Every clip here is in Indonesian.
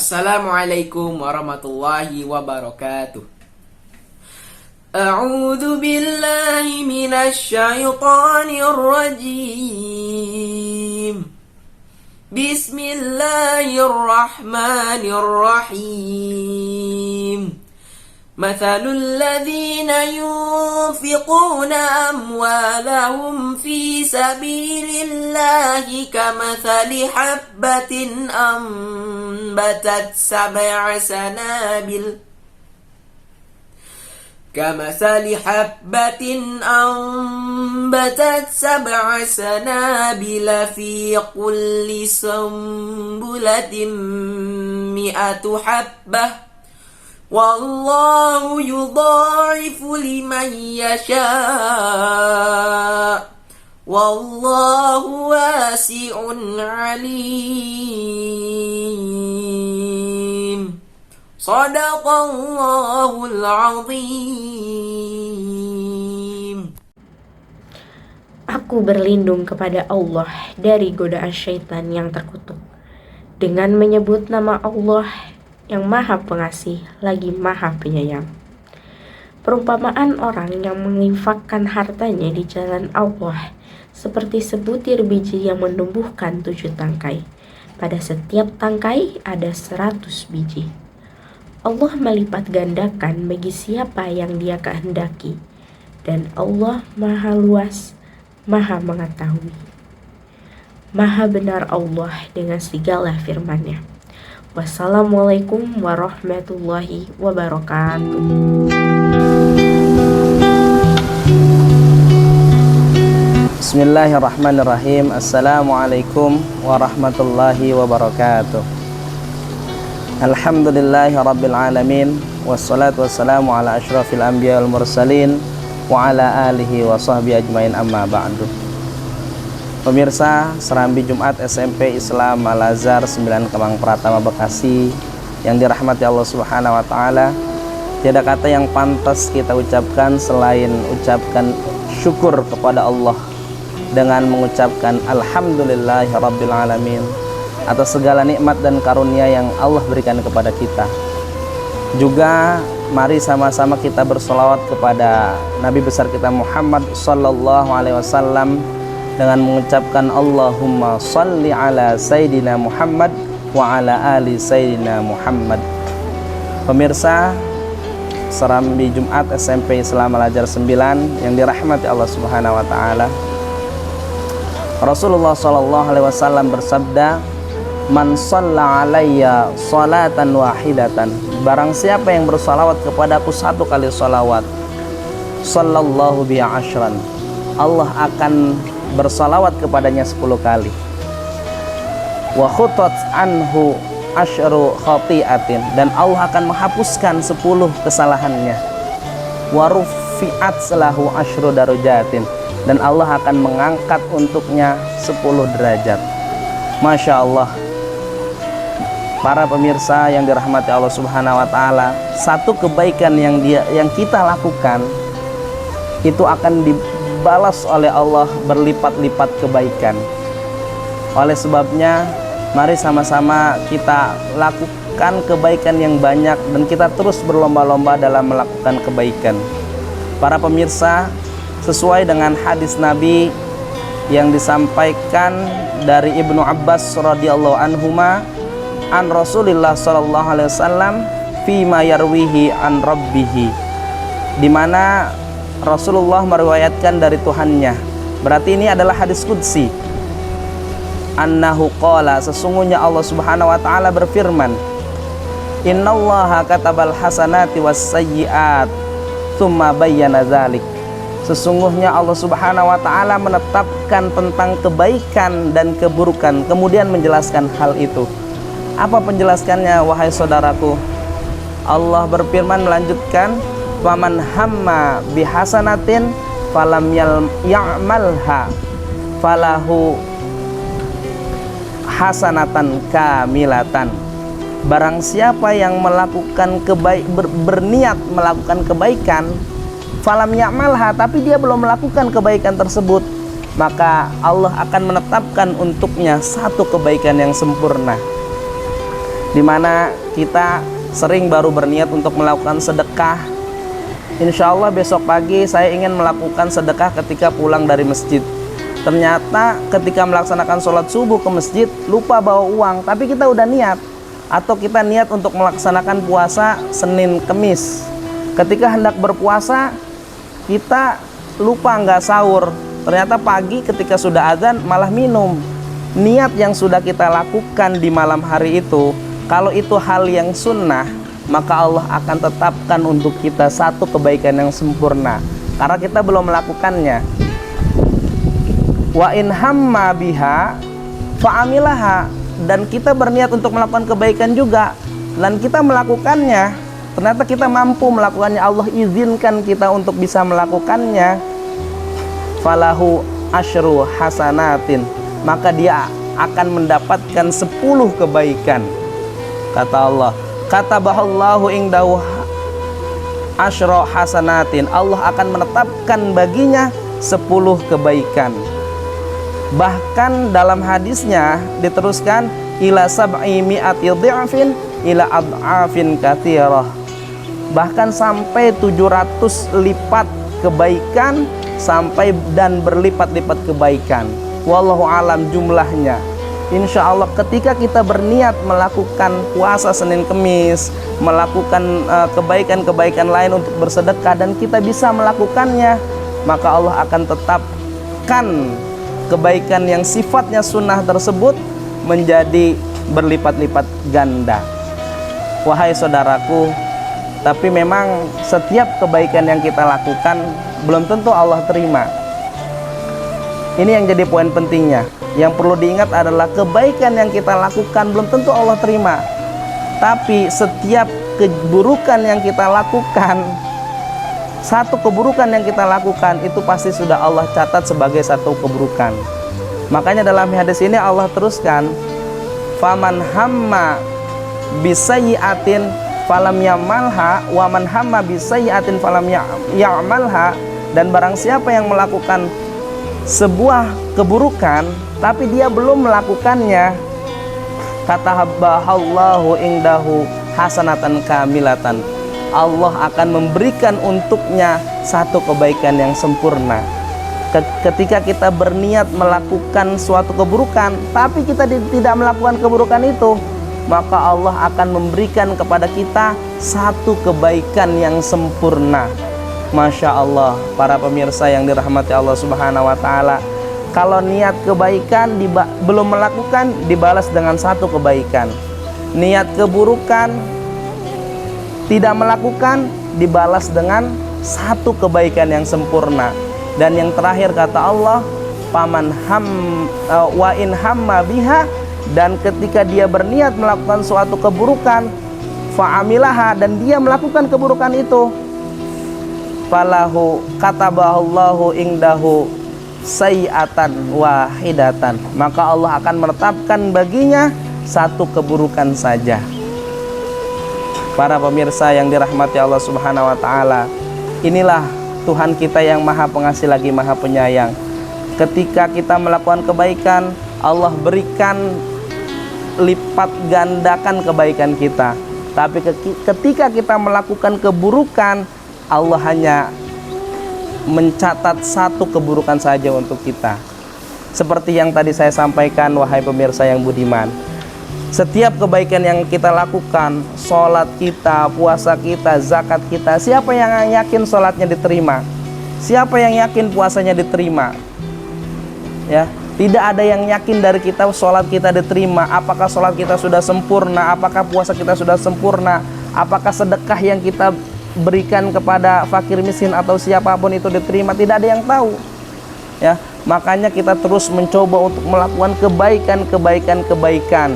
Assalamualaikum warahmatullahi wabarakatuh. A'udzu billahi minasy syaithanir rajim. Bismillahirrahmanirrahim. Mathalul ladzina yunfiquna amwalahum fi sabilillahi kamathali habbatin ambatat sab'a sanabil كمثل حبة أنبتت سبع سنابل في كل سنبلة 100 حبة والله يضاعف لمن يشاء والله واسع عليم. Shadaqallahul azim. Aku berlindung kepada Allah dari godaan syaitan yang terkutuk dengan menyebut nama Allah yang Maha Pengasih lagi Maha Penyayang. Perumpamaan orang yang menginfakkan hartanya di jalan Allah seperti sebutir biji yang menumbuhkan 7 tangkai. Pada setiap tangkai ada 100 biji. Allah melipat gandakan bagi siapa yang Dia kehendaki, dan Allah Maha Luas, Maha Mengetahui. Maha benar Allah dengan segala firman-Nya. Wassalamualaikum warahmatullahi wabarakatuh. Bismillahirrahmanirrahim. Assalamualaikum warahmatullahi wabarakatuh. Alhamdulillahi rabbil alamin. Wassalatu wassalamu ala asyrafil anbiya wal mursalin wa ala alihi wa sahbihi ajmain, amma ba'du. Pemirsa Serambi Jumat SMP Islam Al-Azhar 9 Kemang Pratama Bekasi yang dirahmati Allah Subhanahu wa taala, tiada kata yang pantas kita ucapkan selain ucapkan syukur kepada Allah dengan mengucapkan alhamdulillahi rabbil alamin atas segala nikmat dan karunia yang Allah berikan kepada kita. Juga mari sama-sama kita bersolawat kepada Nabi besar kita Muhammad sallallahu alaihi wasallam dengan mengucapkan Allahumma shalli ala Sayyidina Muhammad wa ala ali Sayyidina Muhammad. Pemirsa Serambi Jumat SMP Islam Al-Azhar 9 yang dirahmati Allah Subhanahu wa taala, Rasulullah sallallahu alaihi wasallam bersabda, man shalla alayya salatan wahidatan, barang siapa yang bersalawat kepadaku 1 kali salawat, sallallahu biha ashran, Allah akan bersalawat kepadanya 10 kali. Wa khutat anhu asyru khati'atin, dan Allah akan menghapuskan 10 kesalahannya. Wa rufi'at lahu asyru darajatin, dan Allah akan mengangkat untuknya 10 derajat. Masya Allah. Para pemirsa yang dirahmati Allah Subhanahu wa taala, satu kebaikan yang kita lakukan itu akan dibalas oleh Allah berlipat-lipat kebaikan. Oleh sebabnya, mari sama-sama kita lakukan kebaikan yang banyak dan kita terus berlomba-lomba dalam melakukan kebaikan. Para pemirsa, sesuai dengan hadis Nabi yang disampaikan dari Ibnu Abbas radhiyallahu anhuma an Rasulillah sallallahu alaihi wasallam fi ma yarwihi an rabbihi, di mana Rasulullah meriwayatkan dari Tuhannya. Berarti ini adalah hadis qudsi. Annahu qala, sesungguhnya Allah Subhanahu wa taala berfirman, innallaha katabal hasanati was sayyiat tsumma bayyana dzalik. Sesungguhnya Allah Subhanahu wa taala menetapkan tentang kebaikan dan keburukan, kemudian menjelaskan hal itu. Apa penjelaskannya, wahai saudaraku? Allah berfirman melanjutkan, faman hamma bihasanatin falam ya'malha falahu hasanatan kamilatan. Barang siapa yang melakukan berniat melakukan kebaikan, falam ya'malha, tapi dia belum melakukan kebaikan tersebut, maka Allah akan menetapkan untuknya 1 kebaikan yang sempurna. dimana kita sering baru berniat untuk melakukan sedekah. Insya Allah besok pagi saya ingin melakukan sedekah ketika pulang dari masjid. Ternyata ketika melaksanakan sholat subuh ke masjid lupa bawa uang, tapi kita udah niat. Atau kita niat untuk melaksanakan puasa Senin Kemis. Ketika hendak berpuasa kita lupa nggak sahur. Ternyata pagi ketika sudah azan malah minum. Niat yang sudah kita lakukan di malam hari itu, kalau itu hal yang sunnah, maka Allah akan tetapkan untuk kita satu kebaikan yang sempurna karena kita belum melakukannya. Wa in hamma biha fa'amilaha, dan kita berniat untuk melakukan kebaikan juga dan kita melakukannya, ternyata kita mampu melakukannya, Allah izinkan kita untuk bisa melakukannya, falahu asyru hasanatin, maka dia akan mendapatkan 10 kebaikan. Kata Allah, katabahallahu indahu asyra hasanatin, Allah akan menetapkan baginya 10 kebaikan. Bahkan dalam hadisnya diteruskan ila sab'i mi'ati dhi'fin ila ad'afin katsirah, bahkan sampai 700 lipat kebaikan sampai dan berlipat-lipat kebaikan. Wallahu alam jumlahnya. Insya Allah ketika kita berniat melakukan puasa Senin Kemis, melakukan kebaikan-kebaikan lain untuk bersedekah dan kita bisa melakukannya, maka Allah akan tetapkan kebaikan yang sifatnya sunnah tersebut menjadi berlipat-lipat ganda. Wahai saudaraku, tapi memang setiap kebaikan yang kita lakukan belum tentu Allah terima. Ini yang jadi poin pentingnya. Yang perlu diingat adalah kebaikan yang kita lakukan belum tentu Allah terima. Tapi setiap keburukan yang kita lakukan, satu keburukan yang kita lakukan itu pasti sudah Allah catat sebagai satu keburukan. Makanya dalam hadis ini Allah teruskan, faman hamma bisayyi'atin falam ya'malha wa man hamma bisayyi'atin falam ya'malha, dan barang siapa yang melakukan sebuah keburukan tapi dia belum melakukannya, katabahallahu indahu hasanatan kamilatan, Allah akan memberikan untuknya satu kebaikan yang sempurna. Ketika kita berniat melakukan suatu keburukan tapi kita tidak melakukan keburukan itu, maka Allah akan memberikan kepada kita satu kebaikan yang sempurna. Masya Allah, para pemirsa yang dirahmati Allah Subhanahu wa Ta'ala, kalau niat kebaikan belum melakukan, dibalas dengan satu kebaikan. Niat keburukan tidak melakukan, dibalas dengan satu kebaikan yang sempurna. Dan yang terakhir kata Allah, paman wa in hamma biha, dan ketika dia berniat melakukan suatu keburukan, fa'amilaha, dan dia melakukan keburukan itu, falahu katabahallahu indahu sayyi'atan wahidatan, maka Allah akan menetapkan baginya satu keburukan saja. Para pemirsa yang dirahmati Allah Subhanahu wa Ta'ala, inilah Tuhan kita yang Maha Pengasih lagi Maha Penyayang. Ketika kita melakukan kebaikan, Allah berikan lipat gandakan kebaikan kita. Tapi ketika kita melakukan keburukan, Allah hanya mencatat satu keburukan saja untuk kita. Seperti yang tadi saya sampaikan, wahai pemirsa yang budiman, setiap kebaikan yang kita lakukan, sholat kita, puasa kita, zakat kita, siapa yang yakin sholatnya diterima? Siapa yang yakin puasanya diterima? Ya, tidak ada yang yakin dari kita sholat kita diterima. Apakah sholat kita sudah sempurna? Apakah puasa kita sudah sempurna? Apakah sedekah yang kita berikan kepada fakir miskin atau siapapun itu diterima? Tidak ada yang tahu. Ya, makanya kita terus mencoba untuk melakukan kebaikan.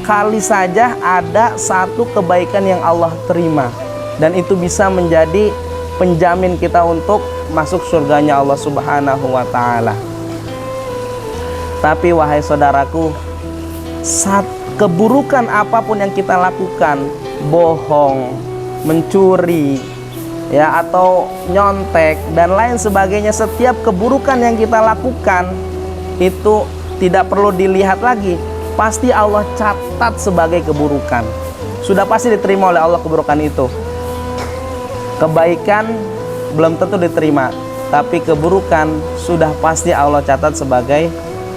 Kali saja ada satu kebaikan yang Allah terima, dan itu bisa menjadi penjamin kita untuk masuk surganya Allah Subhanahu wa Ta'ala. Tapi wahai saudaraku, keburukan apapun yang kita lakukan, bohong, mencuri, ya, atau nyontek dan lain sebagainya, setiap keburukan yang kita lakukan itu tidak perlu dilihat lagi pasti Allah catat sebagai keburukan. Sudah pasti diterima oleh Allah keburukan itu. Kebaikan belum tentu diterima, tapi keburukan sudah pasti Allah catat sebagai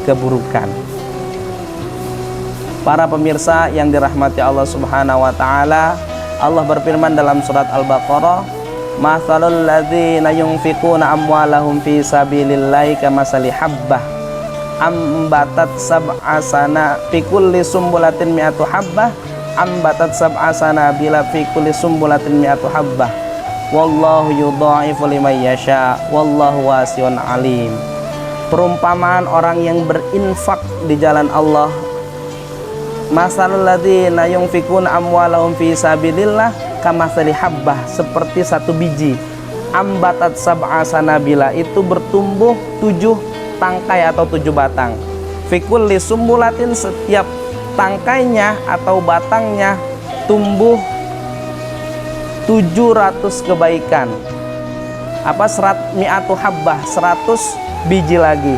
keburukan. Para pemirsa yang dirahmati Allah Subhanahu wa taala, Allah berfirman dalam surat Al-Baqarah, "Matsalul ladzina yunfiquna amwalahum fi sabilillahi kamasali habbah ambatat sab'a sana fi kulli sumbulatin mi'atu habbah ambatat sab'a sanabila fi kulli sumbulatin mi'atu habbah wallahu yudha'ifu liman yasha wallahu wasi'un alim." Perumpamaan orang yang berinfak di jalan Allah, masalul ladzina yunfikuna amwalahum fi sabilillah kamatsali habbah, seperti satu biji ambatat sab'a sanabila, itu bertumbuh 7 tangkai atau 7 batang. Fikul li sumbulatin, setiap tangkainya atau batangnya tumbuh 700 kebaikan. Apa mi'atu habbah, 100 biji lagi.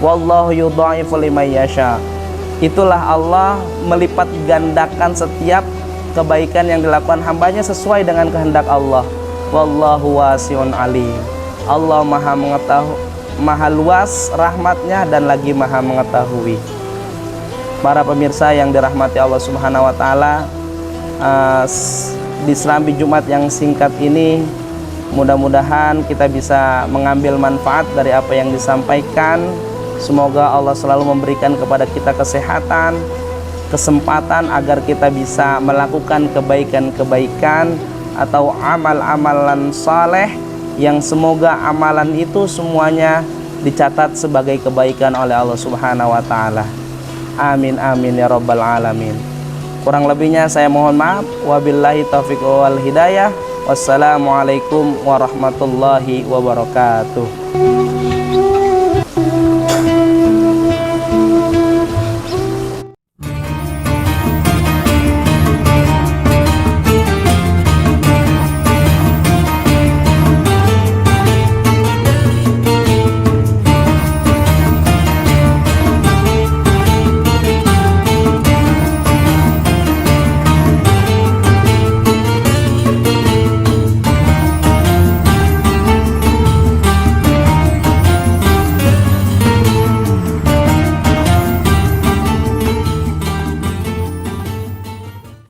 Wallahu yudha'ifu liman yasha. Itulah Allah melipat gandakan setiap kebaikan yang dilakukan hambanya sesuai dengan kehendak Allah. Wallahu wasi'un alim. Allah maha mengetahui, maha luas rahmatnya dan lagi maha mengetahui. Para pemirsa yang dirahmati Allah Subhanahu wa taala, di Serambi Jumat yang singkat ini, mudah-mudahan kita bisa mengambil manfaat dari apa yang disampaikan. Semoga Allah selalu memberikan kepada kita kesehatan, kesempatan agar kita bisa melakukan kebaikan-kebaikan atau amal-amalan saleh yang semoga amalan itu semuanya dicatat sebagai kebaikan oleh Allah Subhanahu wa taala. Amin amin ya rabbal alamin. Kurang lebihnya saya mohon maaf. Wabillahi taufiq wal hidayah. Wassalamualaikum warahmatullahi wabarakatuh.